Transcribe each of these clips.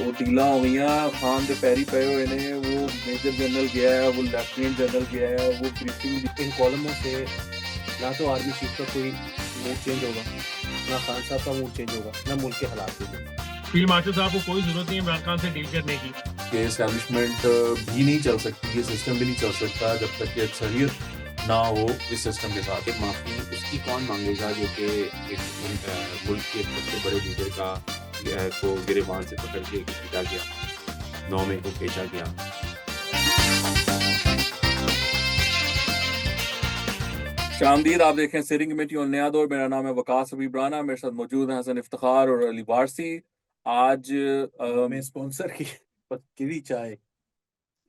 ਉਹ ਡੀਲਾਂ ਹੋ ਗਈਆਂ ਖਾਨ ਦੇ ਪੈਰੀ ਪਏ ਹੋਏ ਨੇ वो मेजर जनरल गया है वो लेफ्टिनेंट जनरल गया है वो ब्रीफिंग इन कॉलमों से ना तो आर्मी चीफ का कोई मूड चेंज होगा, ना खान साहब का मूड चेंज होगा, ना मुल्क के हालात चेंज होंगे। फील्ड मार्शल साहब को कोई जरूरत नहीं है इमरान खान से डील करने की। ये एस्टैब्लिशमेंट भी नहीं चल सकती, ये सिस्टम भी नहीं चल सकता जब तक कि अक्सरियत ना हो इस सिस्टम के साथ। माफ़ी उसकी कौन मांगेगा जो कि एक मुल्क के सबसे बड़े लीडर का को गिरेबान से पकड़ के खींचा गया, 9 मई को भेजा गया। शामदीद, आप देखें सिरिंग कमेटी और नया दौर। मेरा नाम है वकास हबीब राना, मेरे साथ मौजूद हैं हसन इफ्तिखार और अली वारसी। आज मैं स्पॉन्सर की चाय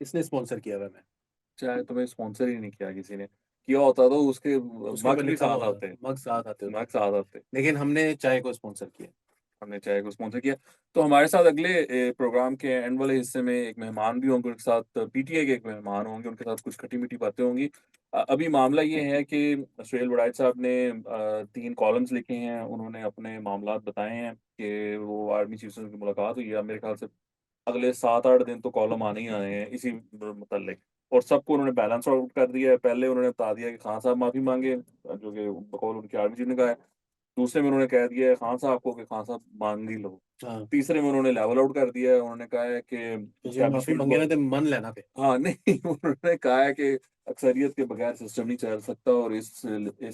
किसने स्पॉन्सर किया हुआ? मैं चाहे तुम्हें स्पॉन्सर ही नहीं किया किसी ने, किया होता तो उसके उसके मग ऊपर भी लिखा साथ हुआ आते, मग साथ आते होते, मग साथ आते। लेकिन हमने चाय को स्पॉन्सर किया। हमने चाय को स्पॉन्सर किया। तो हमारे साथ अगले प्रोग्राम के एंड वाले हिस्से में एक मेहमान भी होंगे, उनके साथ पीटीआई के एक मेहमान होंगे, उनके साथ कुछ खट्टी-मीठी बातें होंगी। अभी मामला ये है कि सुहेल वड़ाइच साहब ने 3 कॉलम्स लिखे हैं, उन्होंने अपने मामलात बताए हैं कि वो आर्मी चीफ से उनकी मुलाकात हुई है। अब मेरे ख्याल से अगले 7-8 दिन तो कॉलम आने ही आने हैं इसी मुतल्लिक, और सबको उन्होंने बैलेंस आउट कर दिया है। पहले उन्होंने बता दिया कि खान साहब माफ़ी माँगे, जो कि बकौल उनके आर्मी चीफ ने कहा है। दूसरे में उन्होंने कह दिया है खान साहब को कि खान साहब मान ही लो। हाँ, तीसरे में उन्होंने लेवल आउट कर दिया है, उन्होंने कहा है कि तो जो माफी एस्टैब्लिशमेंट मंगे को ना तो मन लेना पे। हाँ, नहीं उन्होंने कहा है कि अक्सरियत के बगैर सिस्टम नहीं चल सकता और इस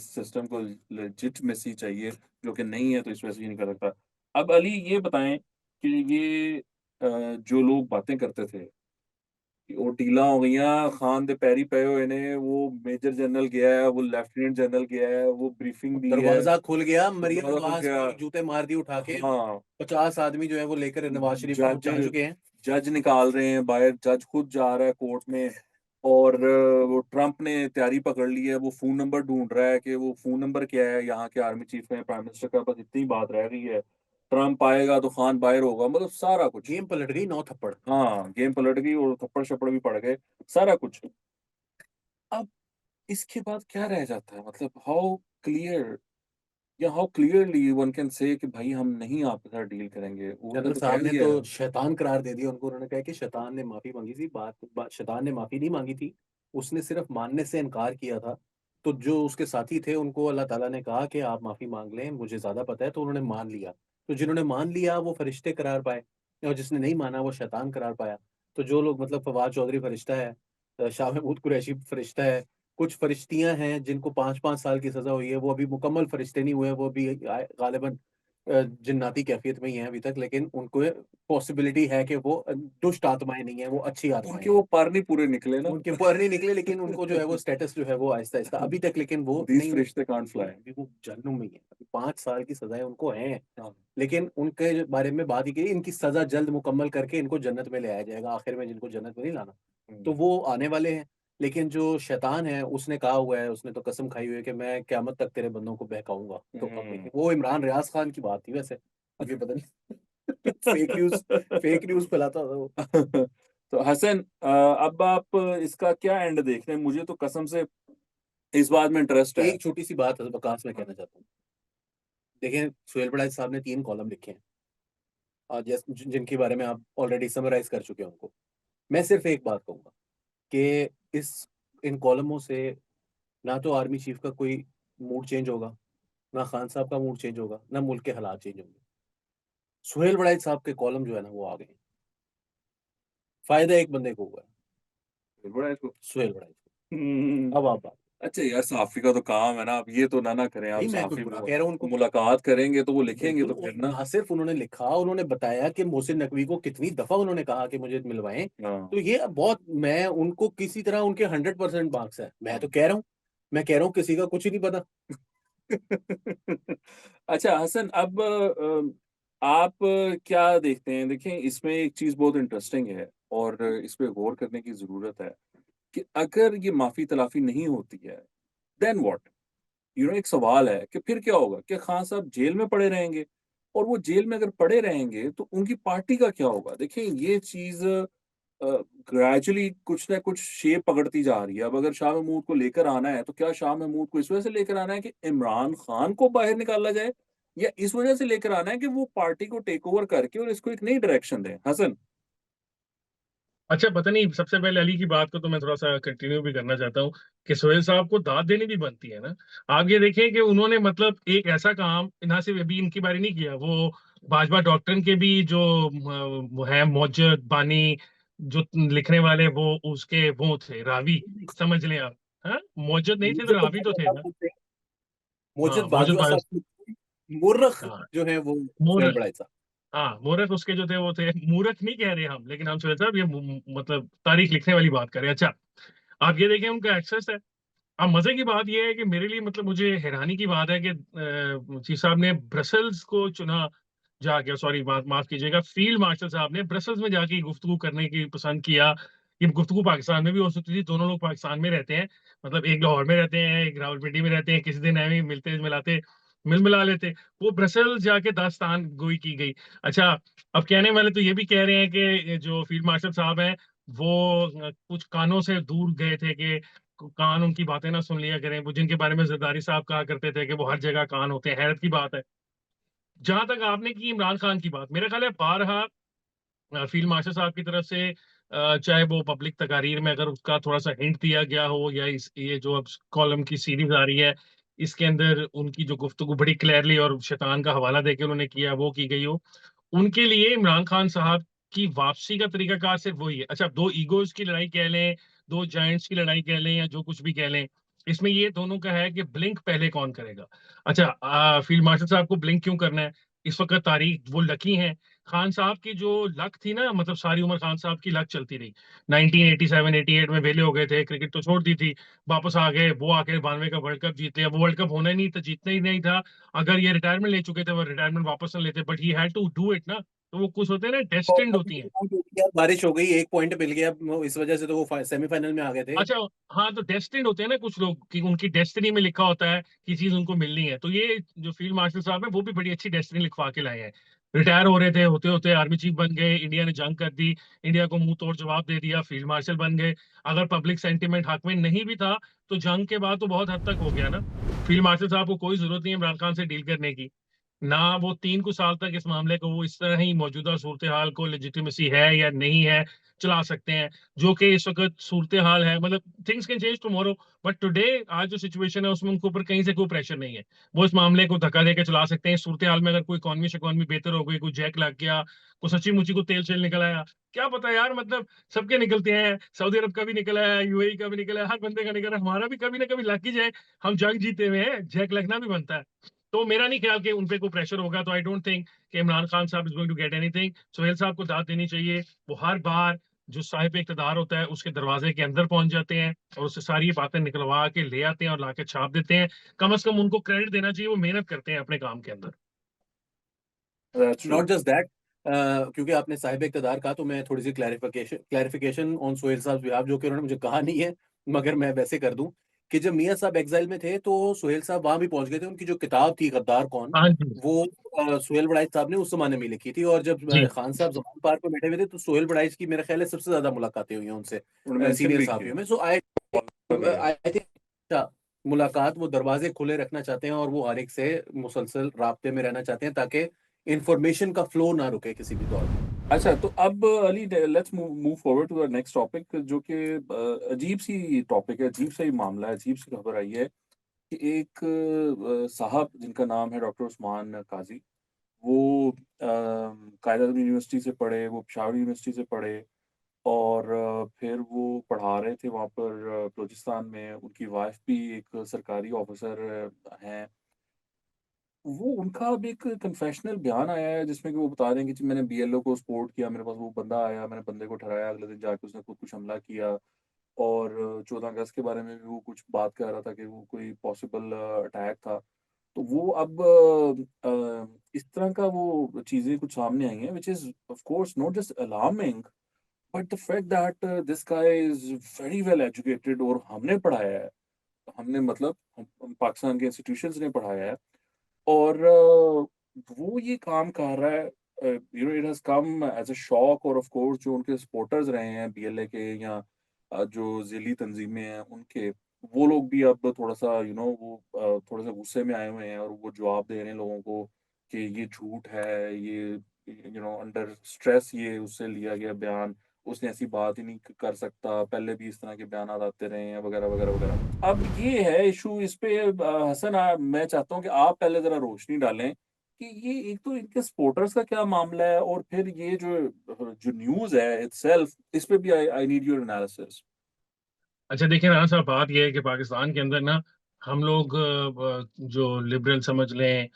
सिस्टम को लेजिटिमेसी चाहिए, जो कि नहीं है, तो इस वजह से ये नहीं कर सकता। अब अली ये बताएँ कि ये जो लोग बातें करते थे कि ਉਹ ਡੀਲਾਂ ਹੋ ਗਈਆਂ, ਖਾਨ ਦੇ ਪੈਰੀ पए हुए ने, वो मेजर जनरल गया है, वो लेफ्टिनेंट जनरल गया है, वो ब्रीफिंग दी है, दरवाजा खुल गया, मरियम दरवाज़ा खुल नवाज गया। की जूते मार दी उठा के। हाँ, 50 आदमी जो है वो लेकर नवाज शरीफ को जज जा चुके हैं। जज निकाल रहे हैं बाहर, जज खुद जा रहा है कोर्ट में, और वो ट्रम्प ने तैयारी पकड़ ली है, वो फ़ोन नंबर ढूँढ रहा है कि वो फ़ोन नंबर क्या है यहाँ के आर्मी चीफ में, प्राइम मिनिस्टर का, बस इतनी बात रह गई है। ट्रम्प आएगा तो खान बाहर होगा, मतलब सारा कुछ। गेम पलट गई, 9 थप्पड़। हाँ, गेम पलट गई और थप्पड़-शप्पड़ भी पड़ गए, सारा कुछ। अब इसके बाद क्या रह जाता है? मतलब हाउ क्लियर या how clearly one can say कि भाई हम नहीं आपके साथ डील करेंगे। उन्होंने जनरल तो साहब कह ने दिया तो है। शैतान करार दे दिया उनको। उन्होंने कहा कि शैतान ने माफी मांगी थी। शैतान ने माफी नहीं मांगी थी, उसने सिर्फ मानने से इनकार किया था। तो जो उसके साथी थे उनको अल्लाह ताला ने कहा कि आप माफी मांग लें, मुझे ज्यादा पता है, तो उन्होंने मान लिया। तो जिन्होंने मान लिया वो फरिश्ते करार पाए, और जिसने नहीं माना वो शैतान करार पाया। तो जो लोग, मतलब फवाद चौधरी फरिश्ता है, शाह महमूद कुरैशी फरिश्ता है, कुछ फरिश्तियां हैं जिनको 5-5 साल की सजा हुई है, वो अभी मुकम्मल फरिश्ते नहीं हुए, वो अभी गालिबन जिन्नाती कैफियत में ही हैं अभी तक, लेकिन उनको पॉसिबिलिटी है कि वो दुष्ट आत्माएँ नहीं हैं, वो अच्छी आत्माएँ उनके हैं। वो पर नहीं पूरे निकले ना। उनके पर नहीं निकले, लेकिन उनको जो है वो स्टेटस जो है वो आहिस्ता-आहिस्ता अभी तक, लेकिन वो दीज़ नहीं, फरिश्ते कांट फ्लाई। अभी वो जहन्नुम में ही है। अभी 5 साल की सज़ाएँ उनको हैं, हाँ। लेकिन उनके बारे में बात ही की, इनकी सज़ा जल्द मुकम्मल करके इनको जन्नत में ले आया जाएगा, आखिर में जिनको जन्नत में नहीं लाना। तो हुँ। वो आने वाले हैं। लेकिन जो शैतान है उसने कहा हुआ है, उसने तो कसम खाई हुई है कि मैं क़यामत तक तेरे बंदों को बहकाऊँगा। तो अब हुँ। वो इमरान रियाज़ खान की बात थी वैसे, अब ये पता नहीं फेक न्यूज़ फैलाता था वो। तो हसन, अब आप इसका क्या एंड देख रहे हैं? मुझे तो कसम से इस बात में इंटरेस्ट है। एक छोटी-सी बात वकास मैं कहना चाहता हूँ। देखिए, सुहेल बड़ाइच साहब ने 3 कॉलम लिखे हैं, जिनके बारे में आप ऑलरेडी समराइज़ कर चुके हैं उनको। मैं सिर्फ़ एक बात कहूँगा कि इन कॉलमों से ना तो आर्मी चीफ़ का कोई मूड चेंज होगा, ना खान साहब का मूड चेंज होगा, ना मुल्क के हालात चेंज होंगे। सुहेल बड़ाइच साहब के कॉलम जो है ना वो आ गए हैं। फ़ायदा एक बंदे को हुआ है, बड़ा इसको सुहेल बड़ाइच हुँ। को। अब आप बात, अच्छा यार, सहाफ़ी का तो काम है ना, आप ये तो ना करें, आप नहीं मैं कोई सहाफ़ी बुरा कह रहा हूँ उनको। मुलाकात करेंगे तो वो लिखेंगे बिल्कुल, तो वो फिर ना। ना सिर्फ़ उन्होंने लिखा, उन्होंने बताया कि मोहसिन नकवी को कितनी दफ़ा उन्होंने कहा कि मुझे मिलवाएँ। हाँ, तो ये बहुत, मैं उनको किसी तरह उनके 100% मार्क्स हैं। मैं हाँ। तो कह रहा हूँ, मैं कह रहा हूँ किसी का कुछ ही नहीं पता। अच्छा हसन, अब आप क्या देखते हैं? देखिए, इसमें एक चीज़ बहुत इंटरेस्टिंग है और इस पे गौर करने की ज़रूरत है कि अगर ये माफ़ी-तलाफ़ी नहीं होती है, देन व्हाट? एक सवाल है कि फिर क्या होगा? क्या खान साहब जेल में पड़े रहेंगे? और वो जेल में अगर पड़े रहेंगे, तो उनकी पार्टी का क्या होगा? देखिए, ये चीज़ अ, ग्रेजुअली कुछ ना कुछ शेप पकड़ती जा रही है। अब अगर शाह महमूद को लेकर आना है, तो क्या शाह महमूद को इस वजह से लेकर आना है कि इमरान खान को बाहर निकाला जाए? या इस वजह से लेकर आना है कि वो पार्टी को टेक ओवर करके और इसको एक नई डायरेक्शन दें? हसन? अच्छा, पता नहीं, सबसे पहले अली की बात को तो मैं थोड़ा सा कंटिन्यू भी करना चाहता हूँ कि सोहेल साहब को दाद देनी भी बनती है ना। आप ये देखें कि उन्होंने मतलब एक ऐसा काम ना सिर्फ अभी इनकी बारी नहीं किया, वो भाजपा डॉक्टर के भी जो वो है मौजद बानी, जो लिखने वाले, वो उसके वो थे रावी, समझ लें आप। हाँ, मौजद नहीं थे तो मुझे तो रावी तो बाजवा थे साहब ना। खुद थे, हाँ, मोजिद मौजद बाजवा बाज, साहब खुद थे, मुर्रख हाँ, जो है वो सुहेल मूर्ख। बड़ाई साहब। हाँ, मूर्ख उसके जो थे वो थे, मूर्ख नहीं कह रहे हम, लेकिन हम सोचे साहब ये मतलब तारीख लिखने वाली बात करें। अच्छा, आप ये देखें उनका एक्सेस है। अब मजे की बात यह है कि मेरे लिए मतलब मुझे हैरानी की बात है कि चीफ साहब ने ब्रसल्स को चुना जाके, सॉरी माफ माफ कीजिएगा, फील्ड मार्शल साहब ने ब्रसल्स में जाके गुफ्तगू करने की पसंद किया। ये गुफ्तगू पाकिस्तान में भी हो सकती थी, दोनों लोग पाकिस्तान में रहते हैं, मतलब एक लाहौर में रहते हैं, एक रावलपिंडी में रहते हैं, किसी दिन ऐਵੇਂ ही मिलते मिलाते मिल मिला लेते। वो ब्रसल्स जाके दास्तान गोई की गई। अच्छा, अब कहने वाले तो ये भी कह रहे हैं कि जो फील्ड मार्शल साहब हैं वो कुछ कानों से दूर गए थे कि कान उनकी बातें ना सुन लिया करें, वो जिनके बारे में जरदारी साहब कहा करते थे कि वो हर जगह कान होते हैं। हैरत की बात है। जहां तक आपने की इमरान खान की बात, मेरा ख्याल है बारहा फील्ड मार्शल साहब की तरफ से चाहे वो पब्लिक तकारीर में अगर उसका थोड़ा सा हिंट दिया गया हो, या इस ये जो अब कॉलम की सीरीज आ रही है इसके अंदर उनकी जो गुफ्तगू बड़ी क्लियरली और शैतान का हवाला देके उन्होंने किया, वो की गई हो, उनके लिए इमरान खान साहब की वापसी का तरीकाकार सिर्फ वही है। अच्छा, दो ईगोज की लड़ाई कह लें, दो जायंट्स की लड़ाई कह लें, या जो कुछ भी कह लें, इसमें ये दोनों का है कि ब्लिंक पहले कौन करेगा। अच्छा, फील्ड मार्शल साहब को ब्लिंक क्यों करना है? इस वक्त तारीख वो लकी हैं। खान साहब की जो लक थी ना, मतलब सारी उम्र खान साहब की लक चलती रही। 1987 88 में वेले हो गए थे, क्रिकेट तो छोड़ दी थी, वापस आ गए, वो आके 92 का वर्ल्ड कप जीत लिया। वो वर्ल्ड कप होना ही नहीं था, जीतना ही नहीं था। अगर ये रिटायरमेंट ले चुके थे, वो रिटायरमेंट वापस न लेते, but he had to do it ना। तो वो कुछ होते हैं ना, और डेस्टिन्ड होती हैं। बारिश हो गई, एक पॉइंट मिल गया, इस वजह से तो वो सेमीफाइनल में आ गए थे। अच्छा, हाँ, तो डेस्टिन्ड होते हैं ना कुछ लोग, कि उनकी डेस्टिनी में लिखा होता है कि चीज उनको मिलनी है। तो ये जो फील्ड मार्शल साहब है वो भी बड़ी अच्छी डेस्टिनी लिखवा के लाए हैं। रिटायर हो रहे थे, होते होते आर्मी चीफ बन गए, इंडिया ने जंग कर दी, इंडिया को मुंह तोड़ जवाब दे दिया, फील्ड मार्शल बन गए। अगर पब्लिक सेंटिमेंट हक में नहीं भी था तो जंग के बाद तो बहुत हद तक हो गया ना। फील्ड मार्शल साहब को कोई जरूरत नहीं है इमरान खान से डील करने की ना। वो 3 कुछ साल तक इस मामले को, वो इस तरह ही मौजूदा सूरत हाल को, लेजिटिमेसी है या नहीं है, चला सकते हैं। जो कि इस वक्त सूरत हाल है, मतलब things can change tomorrow, but today आज जो सिचुएशन है उसमें उनके ऊपर कहीं से कोई प्रेशर नहीं है। वो इस मामले को धक्का देकर चला सकते हैं। सूरत हाल में अगर कोई इकोनॉमी बेहतर हो गई, कोई जैक लग गया, कोई सच्ची मुची को तेल शेल निकल आया, क्या पता यार, मतलब सबके निकलते हैं, सऊदी अरब का भी निकला है, यूएई का भी निकला है, हर बंदे का निकला है, हमारा भी कभी ना कभी लग ही जाए। हम जंग जीते हुए हैं, जैक लगना भी बनता है। तो मेरा नहीं ख्याल कि उनपे कोई प्रेशर होगा। तो आई डोंट थिंक कि इमरान खान साहब is going to get anything. Sohail साहब को दाद देनी चाहिए। वो हर बार जो साहिब इक़्तिदार होता है उसके दरवाजे के अंदर पहुंच जाते हैं और उससे सारी बातें निकलवा के ले आते हैं और लाके छाप देते हैं। कम से कम उनको क्रेडिट देना चाहिए, वो मेहनत करते हैं अपने काम के अंदर। That's true. Not just that, क्योंकि आपने साहिब इक़्तिदार कहा तो मैं थोड़ी सी क्लैरिफिकेशन ऑन सोहेल साहब बिहाफ, जो कि उन्होंने मुझे कहा नहीं है, मगर मैं वैसे कर दूं कि जब मियां साहब एग्जाइल में थे तो सोहेल साहब वहां भी पहुंच गए थे। उनकी जो किताब थी गद्दार कौन, हाँ जी। वो सोहेल बड़ाइच साहब ने उस जमाने में लिखी थी। और जब जी। खान साहब जमान पार्क में बैठे हुए थे तो सोहेल बड़ाइच की मेरे ख्याल है सबसे ज्यादा मुलाकातें हुई हैं उनसे, उन्होंने मेंशन सीनियर भी सहाफियों किया। में। सो आई भी है। आई थिंक मुलाकात, वो दरवाजे खुले रखना चाहते हैं और वो हर एक से मुसलसल राब्ते में रहना चाहते हैं ताकि इंफॉर्मेशन का फ्लो ना रुके किसी भी दौर में। अच्छा, तो अब Ali let's move forward to the next topic, जो कि अजीब सी टॉपिक है, अजीब सा ही मामला है, अजीब सी खबर आई है कि एक साहब जिनका नाम है डॉक्टर उस्मान काजी, वो कायद यूनिवर्सिटी से पढ़े, वो पेशावर यूनिवर्सिटी से पढ़े, और फिर वो पढ़ा रहे थे वहाँ पर बलूचिस्तान में। उनकी वाइफ भी एक सरकारी ऑफिसर हैं। वो उनका अब एक कन्फेशनल बयान आया है जिसमें कि वो बता रहे हैं कि जी मैंने बीएलओ को सपोर्ट किया, मेरे पास वो बंदा आया, मैंने बंदे को ठहराया, अगले दिन जाके उसने खुद कुछ हमला किया। और 14 अगस्त के बारे में भी वो कुछ बात कर रहा था कि वो कोई पॉसिबल अटैक था। तो वो अब इस तरह का वो चीज़ें कुछ सामने आई हैं, which is of course not just alarming, but the fact that this guy is very well educated, और हमने पढ़ाया है। हमने मतलब हम पाकिस्तान के इंस्टीट्यूशंस ने पढ़ाया है, और वो ये काम कर रहा है। It has come as a shock, और ऑफ कोर्स जो उनके सपोर्टर्स रहे हैं बीएलए के, या जो ज़िली तंज़ीमें हैं उनके, वो लोग भी अब थोड़ा-सा वो थोड़ा-सा गुस्से में आए हुए हैं, और वो जवाब दे रहे हैं लोगों को। कि ये झूठ है, ये अंडर स्ट्रेस ये उससे लिया गया बयान, उसने ऐसी बात ही नहीं कर सकता, पहले भी इस तरह के बयानात आते रहे हैं वगैरह, वगैरह, वगैरह। अब ये है इश्यू, इस पे हसन, मैं चाहता हूँ कि आप पहले ज़रा रोशनी डालें कि ये एक तो इनके सपोर्टर्स का क्या मामला है, और फिर ये जो न्यूज़ है इटसेल्फ, इस पे भी आई नीड योर एनालिसिस। अच्छा देखिए ना साहब, बात यह है कि पाकिस्तान के अंदर ना हम लोग जो लिबरल समझ लें,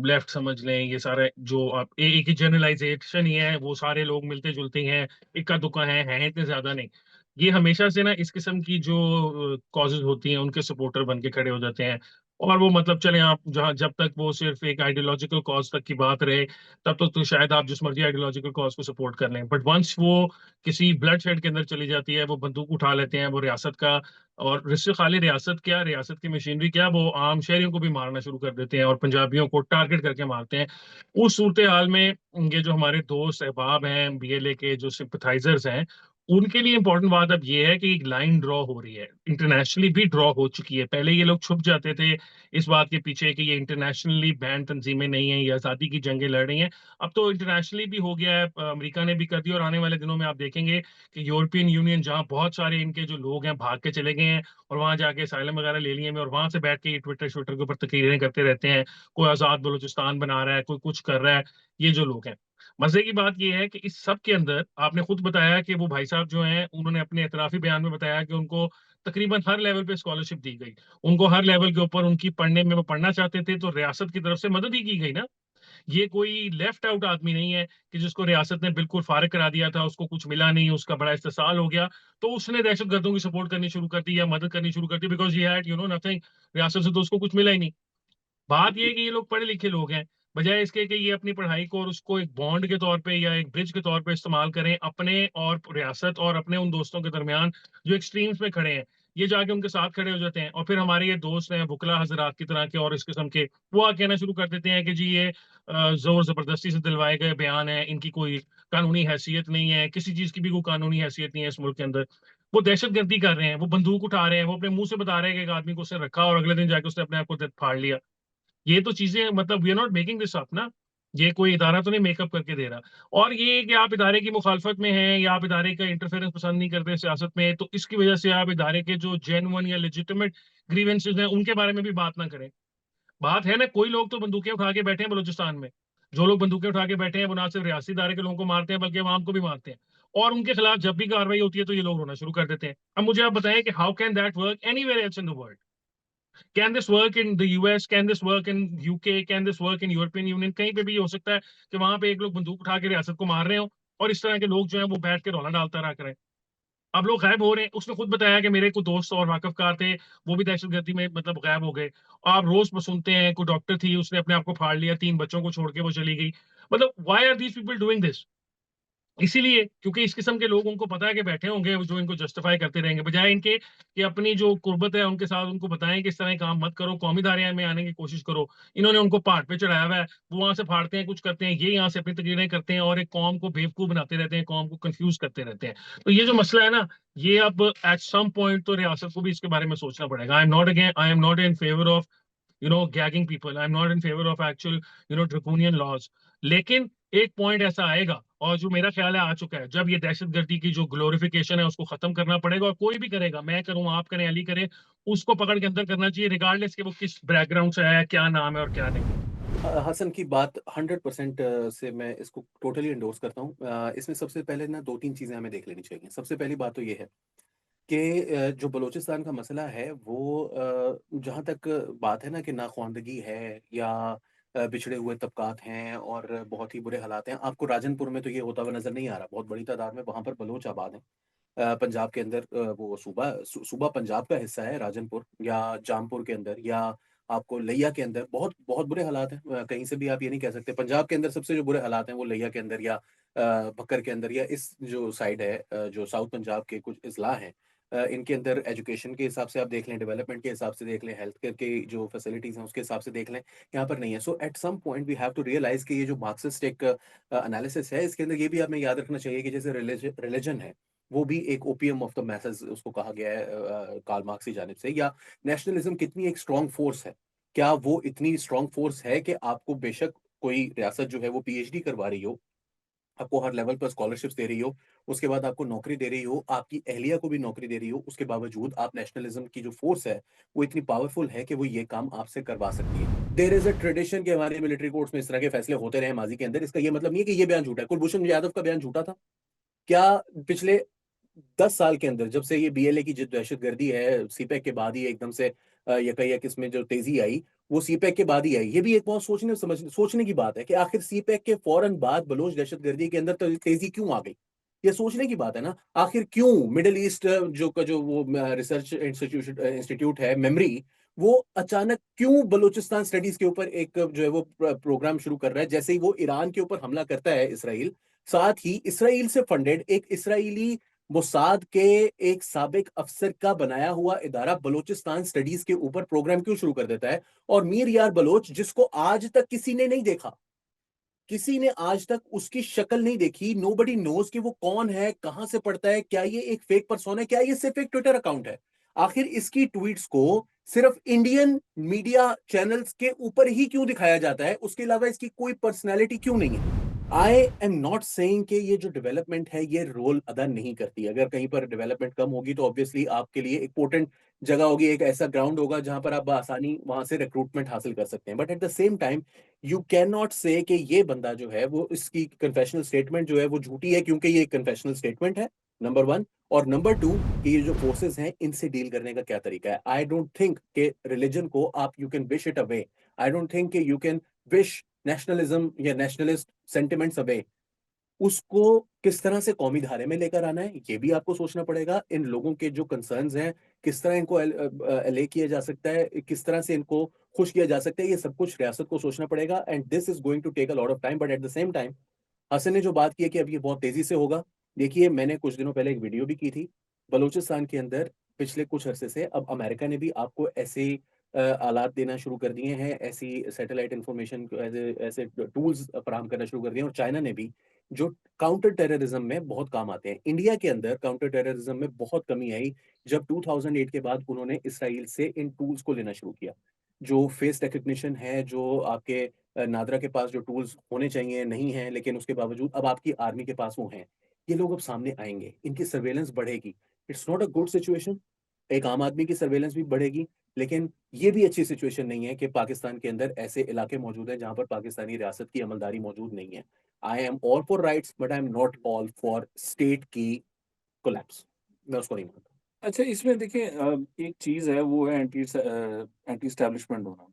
लेफ्ट समझ लें, ये सारे जो आप एक ही जनरलाइजेशन ही है, वो सारे लोग मिलते जुलते ही हैं, इक्का दुक्का हैं इतने ज्यादा नहीं। ये हमेशा से ना इस किस्म की जो कॉजेज होती हैं उनके सपोर्टर बन के खड़े हो जाते हैं। और वो मतलब चले आप जहाँ, जब तक वो सिर्फ एक आइडियोलॉजिकल कॉज तक की बात रहे, तब तक तो शायद आप जिस मर्जी आइडियोलॉजिकल कॉज को सपोर्ट कर लें, बट वंस वो किसी ब्लड शेड के अंदर चली जाती है, वो बंदूक उठा लेते हैं, वो रियासत का, और इससे खाली रियासत क्या, रियासत की मशीनरी क्या, वो आम शहरियों को भी मारना शुरू कर देते हैं और पंजाबियों को टारगेट करके मारते हैं। उस सूरत हाल में ये जो हमारे दोस्त अहबाब हैं, बीएलए के जो सिंपथाइजर्स हैं, उनके लिए इंपॉर्टेंट बात अब ये है कि एक लाइन ड्रॉ हो रही है, इंटरनेशनली भी ड्रॉ हो चुकी है। पहले ये लोग छुप जाते थे इस बात के पीछे कि ये इंटरनेशनली बैन तंजीमें नहीं है, ये आज़ादी की जंगें लड़ रही हैं। अब तो इंटरनेशनली भी हो गया है, अमेरिका ने भी कर दिया, और आने वाले दिनों में आप देखेंगे कि यूरोपियन यूनियन, जहां बहुत सारे इनके जो लोग हैं भाग के चले गए हैं और वहां जाके असाइलम वगैरह ले लिए हैं, और वहां से बैठ के ये ट्विटर श्विटर के ऊपर तकरीरें करते रहते हैं, कोई आजाद बलूचिस्तान बना रहा है, कोई कुछ कर रहा है, ये जो लोग हैं। मजे की बात यह है कि इस सब के अंदर आपने खुद बताया कि वो भाई साहब जो हैं, उन्होंने अपने एतराफी बयान में बताया कि उनको तकरीबन हर लेवल पे स्कॉलरशिप दी गई, उनको हर लेवल के ऊपर उनकी पढ़ने में, वो पढ़ना चाहते थे तो रियासत की तरफ से मदद ही की गई ना। ये कोई लेफ्ट आउट आदमी नहीं है कि जिसको रियासत ने बिल्कुल फारिग करा दिया था, उसको कुछ मिला नहीं, उसका बड़ा इस्तेसाल हो गया, तो उसने दहशत गर्दों की सपोर्ट करनी शुरू कर दी या मदद करनी शुरू कर दी, बिकॉज ये हैड नथिंग, रियासत से तो उसको कुछ मिला ही नहीं। बात ये है कि ये लोग पढ़े लिखे लोग हैं, बजाय इसके कि ये अपनी पढ़ाई को और उसको एक बॉन्ड के तौर पे या एक ब्रिज के तौर पे इस्तेमाल करें अपने और रियासत और अपने उन दोस्तों के दरमियान जो एक्सट्रीम्स में खड़े हैं, ये जाके उनके साथ खड़े हो जाते हैं। और फिर हमारे ये दोस्त हैं बुकला हजरात की तरह के और इस किस्म के, वो आ कहना शुरू कर देते हैं कि जी ये जोर जबरदस्ती से दिलवाए गए बयान है, इनकी कोई कानूनी हैसियत नहीं है, किसी चीज की भी कोई कानूनी हैसियत नहीं है इस मुल्क के अंदर। वो दहशतगर्दी कर रहे हैं, वो बंदूक उठा रहे हैं, वो अपने मुंह से बता रहे हैं कि एक आदमी को उसने रखा और अगले दिन जाके उसने अपने आप को फाड़ लिया। ये तो चीजें मतलब we are not making this up ना, ये कोई इदारा तो नहीं मेकअप करके दे रहा। और ये कि आप इदारे की मुखालफत में हैं या आप इदारे का इंटरफेरेंस पसंद नहीं करते सियासत में, तो इसकी वजह से आप इदारे के जो जेन्युइन या लेजिटिमेट ग्रीवेंसेस हैं उनके बारे में भी बात ना करें। बात है ना, कोई लोग तो बंदूकें उठा के बैठे हैं बलूचिस्तान में, जो लोग बंदूकें उठा के बैठे हैं वो ना सिर्फ रियासी इदारे के लोगों को मारते हैं बल्कि अवाम को भी मारते हैं, और उनके खिलाफ जब भी कार्रवाई होती है तो ये लोग रोना शुरू कर देते हैं। अब मुझे आप बताएं कि how can that work anywhere else in the world? Can this work in the US? Can this work in UK? Can this work in European union? कहीं पे भी ये हो सकता है कि वहां पे एक लोग बंदूक उठा के रियासत को मार रहे हो और इस तरह के लोग जो है वो बैठ के रौला डालता रहा करें। अब लोग गायब हो रहे हैं, उसने खुद बताया कि मेरे कुछ दोस्त और वाकफकार थे, वो भी दहशतगर्दी में मतलब गायब हो गए। आप रोज सुनते हैं कोई डॉक्टर थी, उसने अपने आप को फाड़ लिया, 3 बच्चों को छोड़ के वो चली गई। मतलब why are these people doing this? इसीलिए क्योंकि इस किस्म के लोग, उनको पता है कि बैठे होंगे जो इनको जस्टिफाई करते रहेंगे, बजाय इनके कि अपनी जो कुर्बत है उनके साथ उनको बताएं कि इस तरह के काम मत करो, कौमी दायरे में आने की कोशिश करो। इन्होंने उनको पहाड़ पे चढ़ाया हुआ है, वो वहां से फाड़ते हैं, कुछ करते हैं, ये यहाँ से अपनी तकरीरें करते हैं और एक कौम को बेवकूफ बनाते रहते हैं, कौम को कंफ्यूज करते रहते हैं। तो ये जो मसला है ना, ये अब एट सम पॉइंट तो रियासत को भी इसके बारे में सोचना पड़ेगा। I am not in favour of gagging people. I'm not in favor of actual draconian laws. लेकिन एक पॉइंट ऐसा आएगा, और जो मेरा ख्याल है आ चुका है, जब ये दहशतगर्दी की जो ग्लोरिफिकेशन है उसको खत्म करना पड़ेगा, और कोई भी करेगा, मैं करूं, आप करें, अली करे, उसको पकड़ के अंदर करना चाहिए, रिगार्डलेस कि वो किस बैकग्राउंड से आया, क्या नाम है और क्या नहीं। हसन की बात 100% से मैं इसको टोटली एंडोर्स करता हूँ। इसमें सबसे पहले ना 2-3 चीज़ें हमें देख लेनी चाहिए। सबसे पहली बात तो ये है कि जो बलूचिस्तान का मसला है वो जहाँ तक बात है ना कि नाख्वानदगी है या बिछड़े हुए तबकात हैं और बहुत ही बुरे हालात हैं। आपको राजनपुर में तो ये होता हुआ नज़र नहीं आ रहा, बहुत बड़ी तादाद में वहाँ पर बलोच आबाद हैं। पंजाब के अंदर वो सूबा पंजाब का हिस्सा है राजनपुर, या जामपुर के अंदर, या आपको लिया के अंदर बहुत बहुत बुरे हालात हैं। कहीं से भी आप ये नहीं कह सकते। पंजाब के अंदर सबसे जो बुरे हालात हैं वो लिया के अंदर या भक्कर के अंदर, या इस जो साइड है जो साउथ पंजाब के कुछ अजला हैं, इनके अंदर एजुकेशन के हिसाब से आप देख लें, डेवलपमेंट के हिसाब से देख लें, हेल्थ केयर की जो फैसिलिटीज़ हैं उसके हिसाब से देख लें, यहाँ पर नहीं है। So at some point we have to realise कि ये जो मार्क्सिस्ट एक एनालिसिस है, इसके अंदर ये भी हमें याद रखना चाहिए कि जैसे रिलिजन है, वो भी एक ओपियम ऑफ द मैसेज उसको कहा गया है कार्ल मार्क्स की जानिब से। या नेशनलिज्म कितनी एक स्ट्रॉन्ग फोर्स है, क्या वो इतनी स्ट्रॉन्ग फोर्स है कि आपको बेशक कोई रियासत जो है वो पीएचडी करवा रही हो, आपको हर लेवल पर स्कॉलरशिप्स दे रही हो, उसके बाद आपको नौकरी दे रही हो, आपकी अहलिया को भी नौकरी दे रही हो, उसके बावजूद आप नेशनलिज्म की जो फोर्स है, वो इतनी पावरफुल है कि वो ये काम आपसे करवा सकती है। देयर इज़ अ ट्रेडिशन कि हमारे मिलिट्री कोर्ट्स में इस तरह के फैसले होते रहे माज़ी के अंदर, इसका ये मतलब नहीं है कि ये बयान झूठा है। कुलभूषण यादव का बयान झूठा था? क्या पिछले 10 साल के अंदर जब से ये बीएलए की जो दहशतगर्दी है, सीपैक के बाद ही एकदम से यकायक इसमें जो तेज़ी आई, वो सीपैक के बाद ही आई। ये भी एक बहुत सोचने की बात है कि आखिर सीपैक के फौरन बाद बलोच दहशतगर्दी के अंदर तेज़ी क्यों आ गई? ये सोचने की बात है ना। आखिर क्यों मिडल ईस्ट जो वो रिसर्च इंस्टीट्यूट है, मेमरी, वो अचानक क्यों बलूचिस्तान स्टडीज़ के ऊपर एक जो है वो प्रोग्राम शुरू कर रहा है? जैसे ही वो ईरान के ऊपर हमला करता है इसराइल, साथ ही इसराइल से फंडेड एक इसराइली मोसाद के एक साबिक अफसर का बनाया हुआ इदारा बलूचिस्तान स्टडीज के ऊपर प्रोग्राम क्यों शुरू कर देता है? और मीर यार बलोच, जिसको आज तक किसी ने नहीं देखा, किसी ने आज तक उसकी शक्ल नहीं देखी, नोबडी नोज कि वो कौन है, कहां से पढ़ता है, क्या ये एक फेक पर्सन है, क्या ये सिर्फ एक ट्विटर अकाउंट है? आखिर इसकी ट्वीट्स को सिर्फ इंडियन मीडिया चैनल्स के ऊपर ही क्यों दिखाया जाता है? उसके अलावा इसकी कोई पर्सनैलिटी क्यों नहीं है? आई एम नॉट सेइंग कि ये जो डेवलपमेंट है ये रोल अदा नहीं करती। अगर कहीं पर डेवलपमेंट कम होगी तो ऑब्वियसली आपके लिए एक पोटेंट जगह होगी, एक ऐसा ग्राउंड होगा जहां पर आप आसानी वहां से रिक्रूटमेंट हासिल कर सकते हैं। But at the same time you can not से कि ये बंदा जो है वो इसकी कन्फेशनल स्टेटमेंट जो है वो झूठी है, क्योंकि ये कन्फेशनल स्टेटमेंट है, नंबर वन। और नंबर टू, कि ये जो फोर्सेस हैं इनसे डील करने का क्या तरीका है। आई डोंट थिंक कि रिलीजन को आप you can wish it away. I don't think कि यू कैन विश नेशनलिज्म या नेशनलिस्ट सेंटिमेंट्स अवे। उसको किस तरह से कौमी धारे में लेकर आना है, ये भी आपको सोचना पड़ेगा। इन लोगों के जो कंसर्न्स हैं, किस तरह इनको अले किया जा सकता है, किस तरह से इनको खुश किया जा सकता है, ये सब कुछ रियासत को सोचना पड़ेगा। And this is going to take a lot of time, but at the same time Hasan ने जो बात की है कि अब ये बहुत तेजी से होगा। देखिए, मैंने कुछ दिनों पहले एक वीडियो भी की थी। बलूचिस्तान के अंदर पिछले कुछ अरसे से अब अमेरिका ने भी आपको ऐसे आलात देना शुरू कर दिए हैं, ऐसी सैटेलाइट इंफॉर्मेशन ऐसे ऐसे टूल्स फराहम करना शुरू कर दिए हैं। और चाइना ने भी, जो काउंटर टेररिज्म में बहुत काम आते हैं। इंडिया के अंदर काउंटर टेररिज्म में बहुत कमी आई जब 2008 के बाद उन्होंने इसराइल से इन टूल्स को लेना शुरू किया। जो फेस रिकग्निशन है, जो आपके नादरा के पास जो टूल्स होने चाहिए नहीं हैं, लेकिन उसके बावजूद अब आपकी आर्मी के पास वो हैं। ये लोग अब सामने आएँगे, इनकी सर्वेलेंस बढ़ेगी। It's not a good situation. एक आम आदमी की सर्वेलेंस भी बढ़ेगी, लेकिन ये भी अच्छी सिचुएशन नहीं है कि पाकिस्तान के अंदर ऐसे इलाके मौजूद हैं जहाँ पर पाकिस्तानी रियासत की अमलदारी मौजूद नहीं है। I am all for rights, but I am not all for state की कोलैप्स। मैं उसको नहीं मानता। अच्छा, इसमें देखिए एक चीज़ है, वो है एंटी एस्टैब्लिशमेंट होना।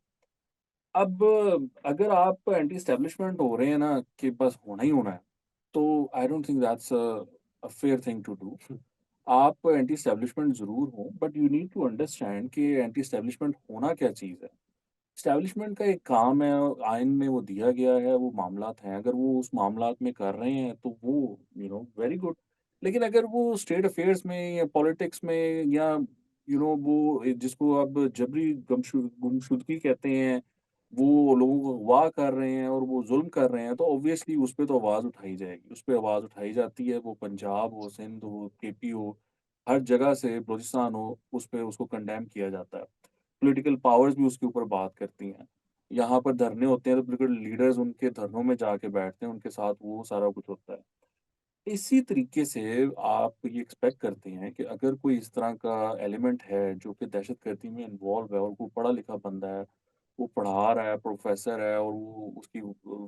अब अगर आप एंटी एस्टैब्लिशमेंट हो रहे हैं ना कि बस होना ही होना है, तो I don't think that's a fair thing to do. आप एंटी एस्टैब्लिशमेंट ज़रूर हो, but you need to understand कि एंटी एस्टैब्लिशमेंट होना क्या चीज़ है। एस्टैब्लिशमेंट का एक काम है, आइन में वो दिया गया है, वो मामलात हैं। अगर वो उस मामलात में कर रहे हैं, तो वो वेरी गुड। लेकिन अगर वो स्टेट अफेयर्स में या पॉलिटिक्स में या वो जिसको आप जबरी गुमशुदगी कहते हैं, वो लोगों को अगवा कर रहे हैं और वो ज़ुल्म कर रहे हैं, तो ऑब्वियसली उस पे तो आवाज़ उठाई जाएगी। उस पे आवाज़ उठाई जाती है, वो पंजाब हो, सिंध हो, केपी हो, हर जगह से, बलूचिस्तान हो, उस पे उसको कंडेम किया जाता है। पॉलिटिकल पावर्स भी उसके ऊपर बात करती हैं। यहाँ पर धरने होते हैं तो पॉलिटिकल लीडर्स उनके धरनों में जाके बैठते हैं, उनके साथ वो सारा कुछ होता है। इसी तरीके से आप ये एक्सपेक्ट करते हैं कि अगर कोई इस तरह का एलिमेंट है जो कि दहशतगर्दी में इन्वॉल्व है और वो पढ़ा-लिखा बंदा है, वो पढ़ा रहा है, प्रोफ़ेसर है और वो उसकी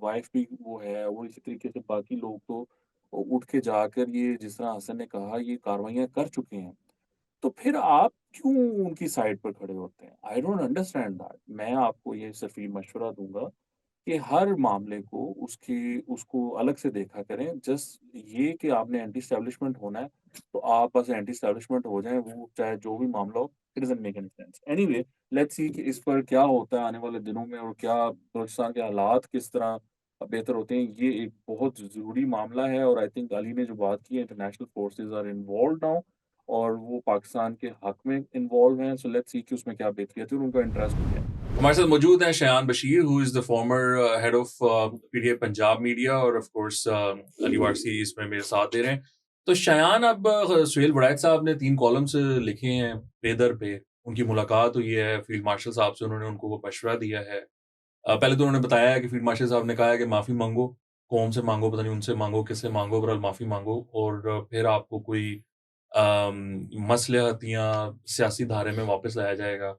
वाइफ़ भी वो है और इसी तरीके से बाकी लोग तो उठ के जाकर ये जिस तरह हसन ने कहा ये कार्रवाइयाँ कर चुके हैं। तो फिर आप क्यों उनकी साइड पर खड़े होते हैं? I don't understand that. मैं आपको ये सिर्फ़ ये मशवरा दूँगा कि हर मामले को उसको अलग से देखा करें। जस्ट ये कि आपने एंटी एस्टैब्लिशमेंट होना है, तो आप बस एंटी एस्टैब्लिशमेंट हो जाएँ, वो चाहे जो भी मामला हो, it doesn't make any sense. Anyway, let's see कि इस पर क्या होता है आने वाले दिनों में और क्या बलूचिस्तान के हालात किस तरह बेहतर होते हैं। ये एक बहुत ज़रूरी मामला है और आई थिंक अली ने जो बात की है, international forces are involved now और वो पाकिस्तान के हक में इन्वॉल्व हैं। सो लेट्स सी कि उसमें क्या बेहतरी आती है और उनका इंटरेस्ट क्या है। हमारे साथ मौजूद हैं Shayan Bashir, who is the former head of PTI Punjab media, और ऑफ कोर्स अली वारसी इसमें मेरे साथ दे रहे हैं। तो शयान, अब सुहेल वड़ैच साहब ने 3 कॉलम्स लिखे हैं पेदर पे। उनकी मुलाकात हुई है फील्ड मार्शल साहब से, उन्होंने उनको वो मशवरा दिया है। पहले तो उन्होंने बताया है कि फील्ड मार्शल साहब ने कहा है कि माफ़ी माँगो, कौम से माँगो, पता नहीं उनसे माँगो, किससे माँगो, बहरहाल माफ़ी माँगो और फिर आपको कोई मसलहत या सियासी धारे में वापस लाया जाएगा।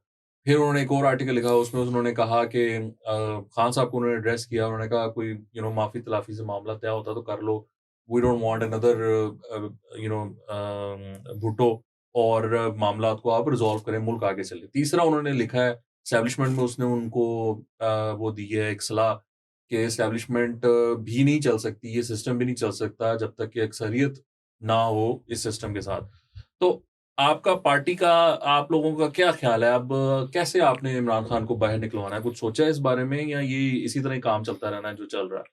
फिर उन्होंने एक और आर्टिकल लिखा, उसमें उन्होंने कहा कि खान साहब को उन्होंने एड्रेस किया, उन्होंने कहा कोई माफ़ी-तलाफ़ी से मामला तय होता तो कर लो। We don't want another Bhutto और मामलात को आप रिज़ॉल्व करें, मुल्क आगे चले। तीसरा उन्होंने लिखा है, एस्टेब्लिशमेंट में उसने उनको वो दी है एक सलाह कि एस्टेब्लिशमेंट भी नहीं चल सकती, ये सिस्टम भी नहीं चल सकता जब तक कि अक्सरियत ना हो इस सिस्टम के साथ। तो आपका पार्टी का आप लोगों का क्या ख़्याल है? अब कैसे आपने इमरान खान को बाहर निकलवाना है? कुछ सोचा है इस बारे में या ये इसी तरह ही काम चलता रहना है जो चल रहा है?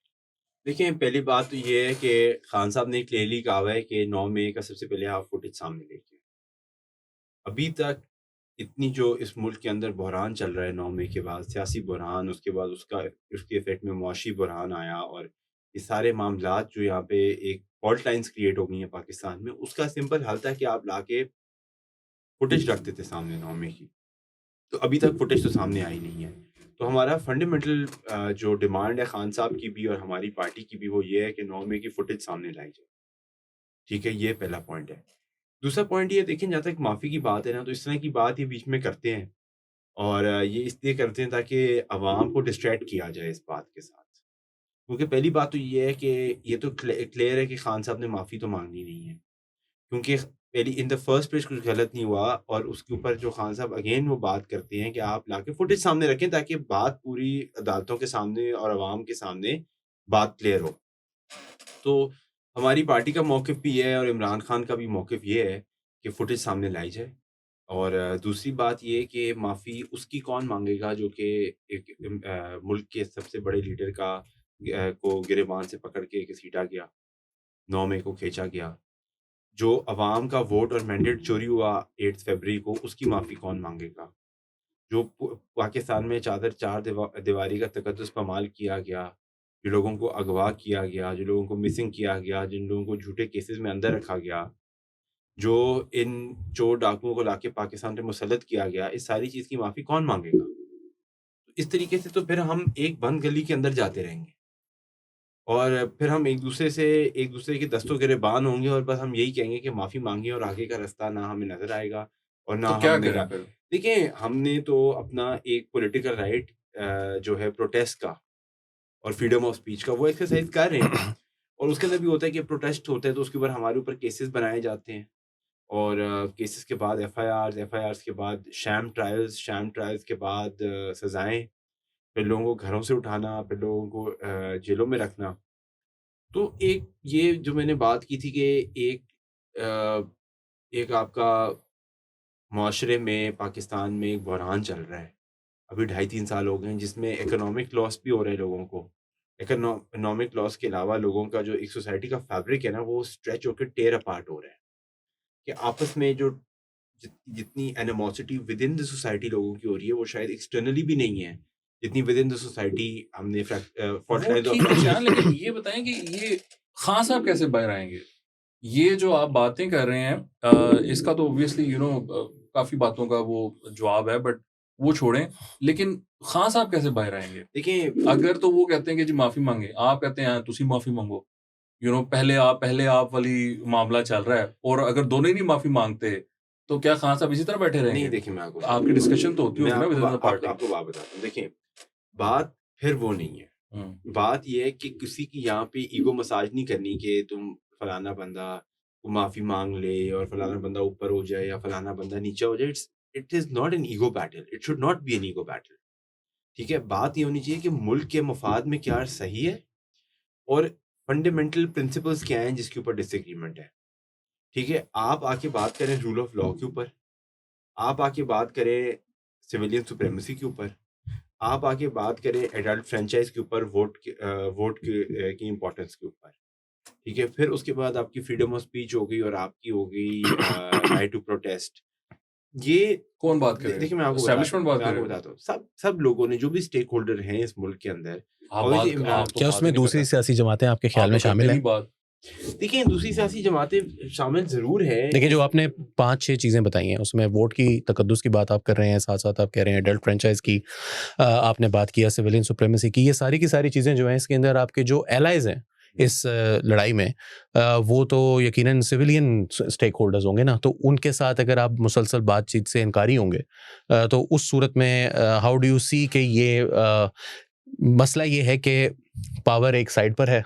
देखिए, पहली बात तो ये है कि खान साहब ने क्लियरली कहा हुआ है कि 9 मई का सबसे पहले आप फुटेज सामने लेके आएँ। अभी तक इतनी जो इस मुल्क के अंदर बहरान चल रहा है 9 मई के बाद, सियासी बहरान, उसके बाद उसके इफ़ेक्ट में मुआशी बहरान आया और ये सारे मामलात जो यहाँ पे एक फ़ॉल्ट लाइन्स क्रिएट हो गई हैं पाकिस्तान में, उसका सिंपल हल था कि आप लाके फुटेज रख देते सामने 9 मई की। तो अभी तक फुटेज तो सामने आई नहीं है। तो हमारा फंडामेंटल जो डिमांड है खान साहब की भी और हमारी पार्टी की भी, वो ये है कि 9 मई की फुटेज सामने लाई जाए। ठीक है, ये पहला पॉइंट है। दूसरा पॉइंट ये देखें, जहाँ तक माफ़ी की बात है ना, तो इस तरह की बात ये बीच में करते हैं और ये इसलिए करते हैं ताकि अवाम को डिस्ट्रैक्ट किया जाए इस बात के साथ। क्योंकि पहली बात तो ये है कि ये तो क्लियर है कि खान साहब ने माफ़ी तो माँगनी नहीं है। क्योंकि पहली इन द फर्स्ट प्लेस कुछ गलत नहीं हुआ और उसके ऊपर जो खान साहब अगेन वो बात करते हैं कि आप लाके फुटेज सामने रखें ताकि बात पूरी अदालतों के सामने और अवाम के सामने बात क्लियर हो। तो हमारी पार्टी का मौक़िफ़ भी ये है और इमरान खान का भी मौक़िफ़ ये है कि फुटेज सामने लाई जाए। और दूसरी बात ये कि माफ़ी उसकी कौन माँगेगा जो कि एक मुल्क के सबसे बड़े लीडर को गिरेबान से पकड़ के घसीटा गया, 9 मई को खींचा गया। जो अवाम का वोट और मैंडेट चोरी हुआ 8 फ़रवरी को, उसकी माफ़ी कौन माँगेगा? जो पाकिस्तान में चार दीवारी का तकद्दुस पामाल किया गया, जो लोगों को अगवा किया गया, जो लोगों को मिसिंग किया गया, जिन लोगों को झूठे केसेस में अंदर रखा गया, जो इन चोर डाकुओं को लाके पाकिस्तान पे मुसल्लत किया गया, इस सारी चीज़ की माफ़ी कौन माँगेगा? इस तरीके से तो फिर हम एक बंद गली के अंदर जाते रहेंगे और फिर हम एक दूसरे के दस्तों गिरेबान होंगे और बस हम यही कहेंगे कि माफ़ी माँगिए और आगे का रास्ता ना हमें नज़र आएगा और ना तो क्या हमने करें फिर? देखिए, हमने तो अपना एक पॉलिटिकल राइट जो है प्रोटेस्ट का और फ्रीडम ऑफ स्पीच का वो एक्सरसाइज़ कर रहे हैं और उसके अंदर भी होता है कि प्रोटेस्ट होता है तो उसके ऊपर हमारे ऊपर केसेस बनाए जाते हैं और केसेस के बाद एफआईआर्स के बाद शैम ट्रायल्स के बाद सज़ाएँ, फिर लोगों को घरों से उठाना, फिर लोगों को जेलों में रखना। तो एक ये जो मैंने बात की थी कि अ, एक आपका मुआशरे में, पाकिस्तान में एक बहरान चल रहा है। अभी 2.5-3 साल हो गए हैं जिसमें इकोनॉमिक लॉस भी हो रहा है लोगों को। इकोनॉमिक लॉस के अलावा लोगों का जो एक सोसाइटी का फैब्रिक है ना, वो स्ट्रेच होके टेयर अपार्ट हो रहा है। कि आपस में जो जितनी animosity with in the society लोगों की हो रही है, वो शायद एक्सटर्नली भी नहीं है। जितनी विद इन द सोसाइटी हमने फॉल्ट वो लाइन्स ठीक है ऑफ शान, लेकिन ये बताएँ कि ये खान साहब कैसे बाहर आएँगे? ये जो आप बातें कर रहे हैं इसका तो ऑब्वियसली काफ़ी बातों का वो जवाब है, बट वो छोड़ें। लेकिन खान साहब कैसे बाहर आएँगे? देखिए, अगर तो वो कहते हैं कि जी माफ़ी माँगे, आप कहते हैं तुसी माफ़ी माँगो। पहले आप वाली मामला चल रहा है और अगर दोनों ही नहीं माफ़ी माँगते, तो क्या खान साहब इसी तरह बैठे नहीं रहेंगे? देखिए मैं आपको आपकी डिस्कशन तो होती मैं होगी ना आपको विद इन द पार्टी। आपको बात बताता हूँ। देखिए, बात फिर वो नहीं है। हुँ। बात ये है कि किसी की यहाँ पे ईगो मसाज नहीं करनी कि तुम फलाना बंदा को माफ़ी माँग ले और फलाना बंदा ऊपर हो जाए या फलाना बंदा नीचे हो जाए। It is not an ego battle. It should not be an ego battle. ठीक है? बात ये होनी चाहिए कि मुल्क के मफ़ाद में क्या सही है और फंडामेंटल प्रिंसिपल्स क्या हैं जिसके ऊपर डिसएग्रीमेंट है। ठीक है? आप आके बात करें रूल ऑफ लॉ के ऊपर, आप आके बात करें सिविलियन सुप्रीमेसी के ऊपर, आप आके बात करें एडल्ट फ्रैंचाइज़ के ऊपर, की इम्पोर्टेंस के ऊपर। ठीक है? फिर उसके बाद आपकी फ्रीडम ऑफ स्पीच हो गई और आपकी हो गई राइट टू प्रोटेस्ट। ये कौन बात कर रहे देखिए हैं? एस्टेब्लिशमेंट बात कर रहे हैं? बताता हूँ। सब सब लोगों ने जो भी स्टेक होल्डर हैं इस मुल्क के अंदर, आप ऑब्वियसली बात इमरान आप तो क्या बात ही उसमें नहीं कर दूसरी रहे। सियासी जमातें आपके आप ख्याल तो में करते शामिल नहीं हैं? बात। देखिए दूसरी सियासी जमातें शामिल ज़रूर हैं। देखिए जो आपने 5-6 चीज़ें बताई हैं उसमें वोट की तकद्दुस की बात आप कर रहे हैं, साथ-साथ आप कह रहे हैं एडल्ट फ्रेंचाइज़ की, आपने बात किया सिविलियन सुप्रीमेसी की, ये सारी की सारी चीज़ें जो हैं इसके अंदर आपके जो एलाइज़ हैं इस लड़ाई में, वो तो यकीनन सिविलियन स्टेक होल्डर्स होंगे ना, तो उनके साथ अगर आप मुसलसल बातचीत से इनकारी होंगे, तो उस सूरत में हाउ डू यू सी कि ये मसला ये है कि पावर एक साइड पर है,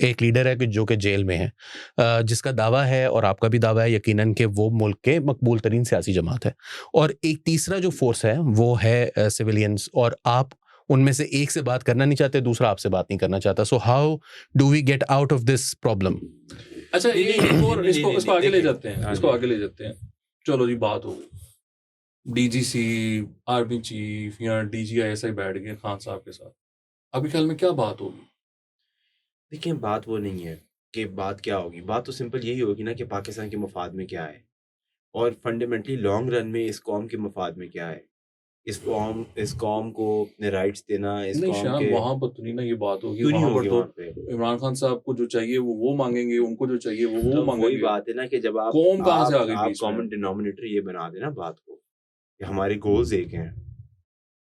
एक लीडर है कि जो कि जेल में है, जिसका दावा है और आपका भी दावा है यकीनन कि वो मुल्क के मकबूल तरीन सियासी जमात है, और एक तीसरा जो फोर्स है वो है सिविलियंस, और आप उनमें से एक से बात करना नहीं चाहते, दूसरा आपसे बात नहीं करना चाहता। So how do we get out of this problem? अच्छा ये एक और इसको आगे ले देखिए, जाते हैं, हाँ इसको जी। आगे ले जाते हैं। चलो जी बात हो गई, डीजीसी, आर्मी चीफ या डीजीआईएसआई बैठ गए खान साहब के साथ, आपके ख्याल में क्या बात होगी? देखिए बात वो नहीं है कि बात क्या होगी, बात तो सिंपल यही होगी ना कि पाकिस्तान के मफाद में क्या है, और फंडामेंटली लॉन्ग रन में इस कौम के मफाद में क्या है, इस कौम को अपने राइट्स देना, इस नहीं कौम शायद के वहां पर तो नहीं ना ये बात होगी, क्यों नहीं वहां पर होगी तो वहाँ पे। इमरान खान साहब को जो चाहिए वो मांगेंगे, उनको जो चाहिए वो तो वही मांगेंगे। बात है ना कि जब आप कौम कहाँ से आ गई आप बीच में? कॉमन डिनोमिनेटर ये बना देना बात को कि हमारे गोल्स एक हैं,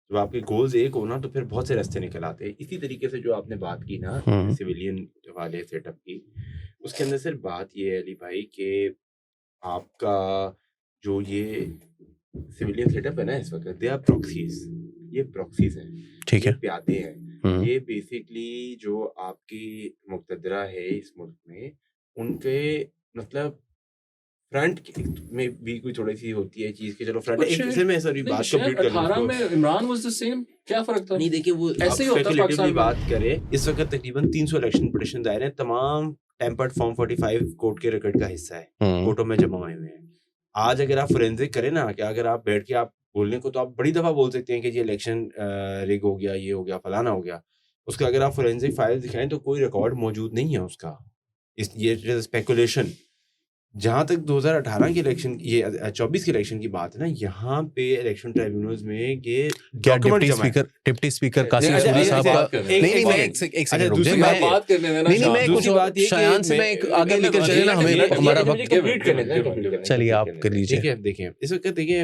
जब आपके गोल्स एक हो ना तो फिर बहुत से रास्ते निकल आते हैं। इसी तरीके से जो आपने बात की ना सिविलियन वाले सेटअप की, उसके अंदर सिर्फ बात ये है अली भाई कि आपका जो ये सिविलियन सेटअप है ना इस वक्त, दे आर प्रॉक्सीज, ये प्रॉक्सीज हैं, ठीक ये है। प्यादे हैं, ये बेसिकली जो आपकी मुक़तदरा है इस मुल्क में, उनके मतलब फ्रंट में भी कोई थोड़ी-सी होती है चीज़ कि चलो फ्रंट एक जैसे मैं सॉरी बात कंप्लीट कर लूँ 18 उसको। में इमरान वाज द सेम, क्या फर्क था? नहीं देखिए वो आप ऐसे ही होता है स्पेकुलेटिवली पाकिस्तान में। बात करें, इस वक्त तकरीबन 300 इलेक्शन पिटीशन दायर हैं, तमाम टेम्पर्ड फॉर्म 45 कोर्ट के रिकॉर्ड का हिस्सा है, कोर्टों में जमा हुए हैं। आज अगर आप फोरेंसिक करें ना कि अगर आप बैठ के आप बोलने को तो आप बड़ी दफ़ा बोल सकते हैं कि ये इलेक्शन रिग हो गया, ये हो गया, फलाना हो गया। उसका अगर आप फोरेंसिक फाइल दिखाएं तो कोई रिकॉर्ड मौजूद नहीं है उसका। ये स्पेकुलेशन। जहाँ तक 2018 के इलेक्शन ये 24 के इलेक्शन की बात है ना, यहाँ पे इलेक्शन ट्राइब्यूनल्स में ये क्या डॉक्यूमेंट डिप्टी जमा है। स्पीकर कासिम अच्छा, सूरी अच्छा, साहब अच्छा, का एक- नहीं एक मैं सेकंड। एक अच्छा, सेकंड रुक दूसरी जाए, बात मैं बात करने देना नहीं, शाह। मैं दूसरी कुछ बात ये कि शयान से मैं आगे लेकर चले ना, हमें हमारा वक्त कंप्लीट कर लेते हैं, चलिए आप कर लीजिए। ठीक है, देखिए इस वक्त देखिए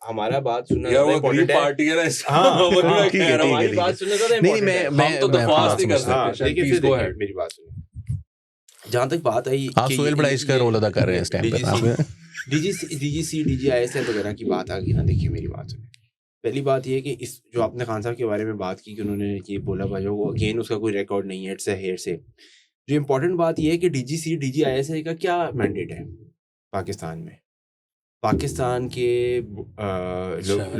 हमारा बात सुनना यार ज़्यादा वो गरीब important है। पार्टी है ना इस हाँ, वो हाँ, मैं ठीक है, कह रहा हूँ। हमारी ठीक है। बात सुनना ज़्यादा नहीं important मैं है। मैं हम तो मैं दरख्वास्त नहीं कर समझता हूँ। सकते। हाँ, देखिए Please फिर go देखिए ahead. मेरी बात सुनिए। जहाँ तक बात आई आप कि सोहेल बड़ाइश का रोल अदा कर रहे हैं इस टाइम पर आप। डीजीसी डीजीआईएसएल वगैरह की बात आ गई ना, देखिए मेरी बात सुनिए। पहली बात ये है कि इस जो आपने खान साहब के बारे में बात की कि उन्होंने ये बोला भाई वो अगेन उसका कोई रिकॉर्ड नहीं है, इट्स अ हेयरसे। जो इम्पोर्टेंट बात ये है कि डीजीसी डीजीआईएसएल का क्या मैंडेट है पाकिस्तान में, पाकिस्तान के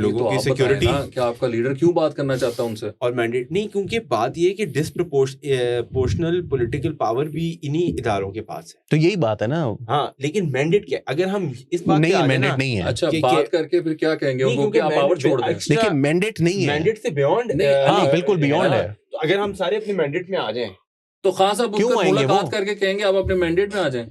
लोगों की सिक्योरिटी क्या आपका लीडर क्यों बात करना चाहता है उनसे? और मैंडेट नहीं, क्योंकि बात ये है कि डिस्प्रपोर्शनल पॉलिटिकल पावर भी इन्हीं इदारों के पास है। तो यही बात है ना, हाँ, लेकिन मैंडेट क्या है? अगर हम इस बात पे नहीं आ जाए मैंडेट ना, नहीं है। अच्छा कि- बात करके फिर क्या कहेंगे नहीं, उनको कि आप क्योंकि पावर छोड़ दें? extra- देखिए मैंडेट नहीं है, मैंडेट से बियॉन्ड नहीं, हाँ बिल्कुल बियॉन्ड है। तो अगर हम सारे अपने मैंडेट में आ जाएं, तो खान साहब क्यों उसका आएंगे मुलाकात वो? करके कहेंगे आप अपने मैंडेट में आ जाएं।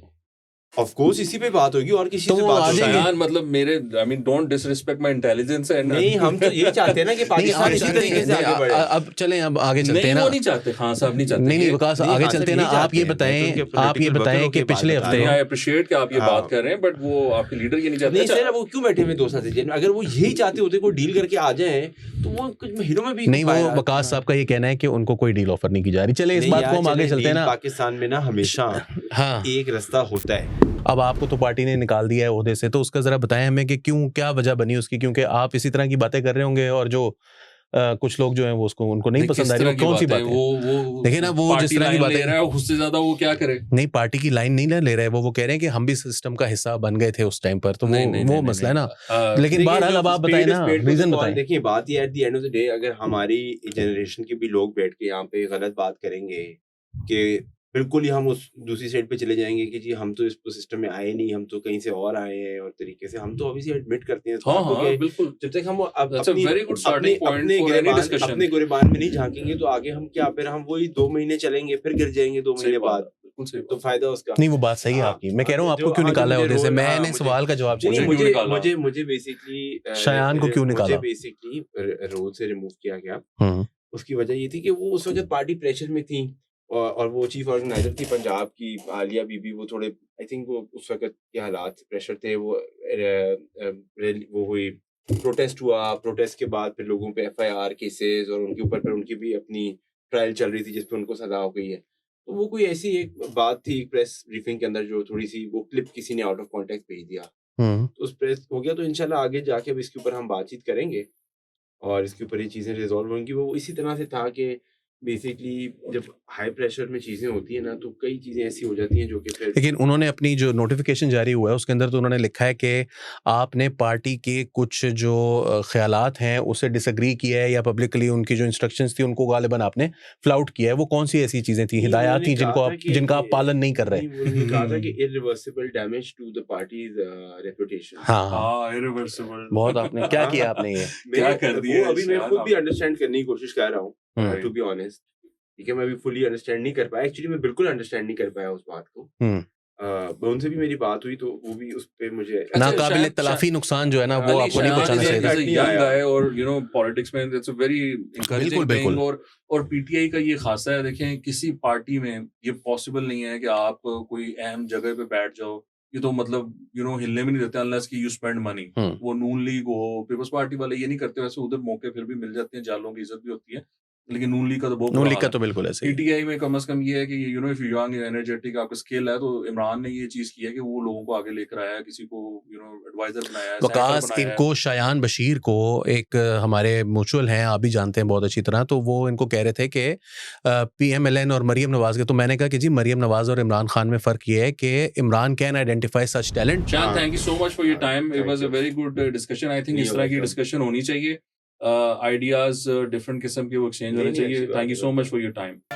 ऑफ कोर्स इसी पे बात होगी और किसी तो से वो बात आ होगी। जाएंगे। शायान मतलब मेरे I mean don't disrespect my intelligence and नहीं, हम तो यही चाहते हैं ना कि नहीं पाकिस्तान आप इसी चाहते तरीके हैं से आगे बढ़े। अब चलें, अब आगे चलते नहीं हैं ना। वो नहीं चाहते, खान साहब नहीं चाहते। नहीं नहीं ये- विकास नहीं, आगे खान चलते हैं साहब ना। नहीं आप ये चाहते हैं, बताएं मैं तो उनके आप ये political बताएं workers कि की बात पिछले बता हफ्ते रहा आई अप्रिशिएट कि आप ये हाँ। बात कर रहे हैं, बट वो आपके लीडर ये नहीं चाहते। नहीं अच्छा, सर, वो क्यों बैठे हुए 2 साल से जेल में? अगर वो यही चाहते होते कोई डील करके आ जाएं तो वो कुछ महीनों में भी नहीं, वो पाया- वकास साहब का ये कहना है कि उनको कोई डील ऑफर नहीं की जा रही। चले इस नहीं बात यार, को हम आगे चलें, चलते हैं डील ना। पाकिस्तान में ना हमेशा हाँ एक रास्ता होता है। अब आपको तो पार्टी ने निकाल दिया है ओहदे से, तो उसका जरा बताएं हमें कि क्यों, क्या वजह बनी उसकी, क्योंकि आप इसी तरह की बातें कर रहे होंगे और जो कुछ लोग जो हैं वो उसको उनको नहीं पसंद आ रही। कौन सी बात है? वो देखिए ना, वो जिस तरह की बातें ले रहा है उससे ज्यादा वो क्या करे? नहीं, पार्टी की लाइन नहीं ले रहे, वो कह रहे हैं कि हम भी सिस्टम का हिस्सा बन गए थे उस टाइम पर, तो वो मसला है ना। लेकिन बहरहाल अब आप बताएं ना, रीजन बताएं। देखिए बात ये at the end of the day, अगर हमारी जनरेशन के भी लोग बैठ के यहाँ पे गलत बात करेंगे कि बिल्कुल ही हम उस दूसरी साइड पे चले जाएंगे कि जी हम तो इस सिस्टम में आए नहीं, हम तो कहीं से और आए हैं, और तरीके से हम तो ऑब्वियसली एडमिट करते हैं इस बात को कि बिल्कुल। जब तक हम That's a very good starting point for any discussion. अपने गिरबान में नहीं झांकेंगे तो आगे हम क्या, फिर हम वही 2 महीने चलेंगे फिर गिर जाएंगे 2 महीने बाद, बिल्कुल सही तो फायदा उसका नहीं वो बात सही है हाँ, आपकी। मैं कह रहा हूँ हाँ, आपको जो- क्यों हाँ, जो निकाला है मुझे ओहदे से, रोल- हाँ, मैंने मुझे- सवाल का जवाब नहीं, चाहिए। मुझे क्यों निकाला? मुझे बेसिकली शयान को क्यों निकाला? मुझे बेसिकली रोल से रिमूव किया गया। हम्म, उसकी वजह ये थी कि वो उस वक्त पार्टी प्रेशर में थी और वो चीफ ऑर्गेनाइजर थी पंजाब की आलिया बीबी, वो थोड़े आई थिंक वो उस वक्त के हालात प्रेशर थे, वो हुई, प्रोटेस्ट हुआ, प्रोटेस्ट के बाद फिर लोगों पे FIR केसेस और उनके ऊपर फिर उनकी भी अपनी ट्रायल चल रही थी जिसपे उनको सजा हो गई है। तो वो कोई ऐसी एक बात थी प्रेस ब्रीफिंग के अंदर जो थोड़ी सी वो क्लिप किसी ने आउट ऑफ कॉन्टेक्स्ट भेज दिया, तो उस प्रेस हो गया। तो इंशाल्लाह आगे जाके अब इसके ऊपर हम बातचीत करेंगे और इसके ऊपर ये चीज़ें रिजॉल्व होंगी। वो इसी तरह से था कि बेसिकली जब हाई प्रेशर में चीज़ें होती हैं ना, तो कई चीज़ें ऐसी हो जाती हैं जो कि फिर लेकिन उन्होंने अपनी जो नोटिफिकेशन जारी हुआ है उसके अंदर तो उन्होंने लिखा है कि आपने पार्टी के कुछ जो ख्यालात हैं उससे डिसएग्री किया है या पब्लिकली उनकी जो इंस्ट्रक्शंस थी उनको गालिबन आपने फ्लाउट किया है। वो कौन सी ऐसी चीजें थी, नहीं, हिदायत उन्होंने थी कहा था कि जिनका आप पालन नहीं कर रहे? नहीं, उन्होंने कहा था कि irreversible damage to the party's reputation. हाँ हाँ, irreversible। बहुत आपने क्या किया आपने ये? क्या कर दिया अभी मैं शायद खुद भी आप- अंडरस्टैंड करने की कोशिश कर रहा हूँ, Right. To be honest. ठीक है, मैं अभी फुली अंडरस्टैंड नहीं कर पाया, एक्चुअली मैं बिल्कुल अंडरस्टैंड नहीं कर पाया उस बात को। उनसे भी मेरी बात हुई तो वो भी उस पे मुझे नाकाबिले शायद- तलाफी नुकसान जो है ना वो Ali आपको नहीं Shahid पहुंचाना is a- चाहिए is a था। नहीं young आया। guy और पॉलिटिक्स में इट्स अ वेरी encouraging बिल्कुल। thing। और PTI का ये खासा है, देखें किसी पार्टी में ये पॉसिबल नहीं है कि आप कोई अहम जगह पे बैठ जाओ, ये तो मतलब हिलने भी नहीं देते अनलेस कि यू स्पेंड मनी। वो नून लीग हो, पीपल्स पार्टी वाले ये नहीं करते, वैसे उधर मौके फिर भी मिल जाते हैं, जालों की इज्जत भी होती है, लेकिन नून लीग का तो बहुत नून बुरा लीग हाल का है। तो बिल्कुल ऐसे ही। PTI में कम से कम ये है कि इफ यू यंग एनर्जेटिक आपका स्किल है, तो इमरान ने ये चीज की है कि वो लोगों को आगे लेकर आया, किसी को एडवाइजर बनाया है, वकास सेनेटर बनाया है। इनको शायान बशीर को एक हमारे म्यूचुअल हैं, आप भी जानते हैं बहुत अच्छी तरह, तो वो इनको कह रहे थे कि PMLN और मरियम नवाज के, तो मैंने कहा कि जी मरियम नवाज और इमरान खान में फ़र्क ये है कि Imran can identify such talent. Shan, thank you so much for your time. It Thank was a you. very good discussion. I think नहीं, इस तरह की welcome. डिस्कशन होनी चाहिए, आइडियाज डिफरेंट किस्म के वो एक्सचेंज होने नहीं, चाहिए। अच्छी बात थैंक यू है, सो welcome. Much for your time.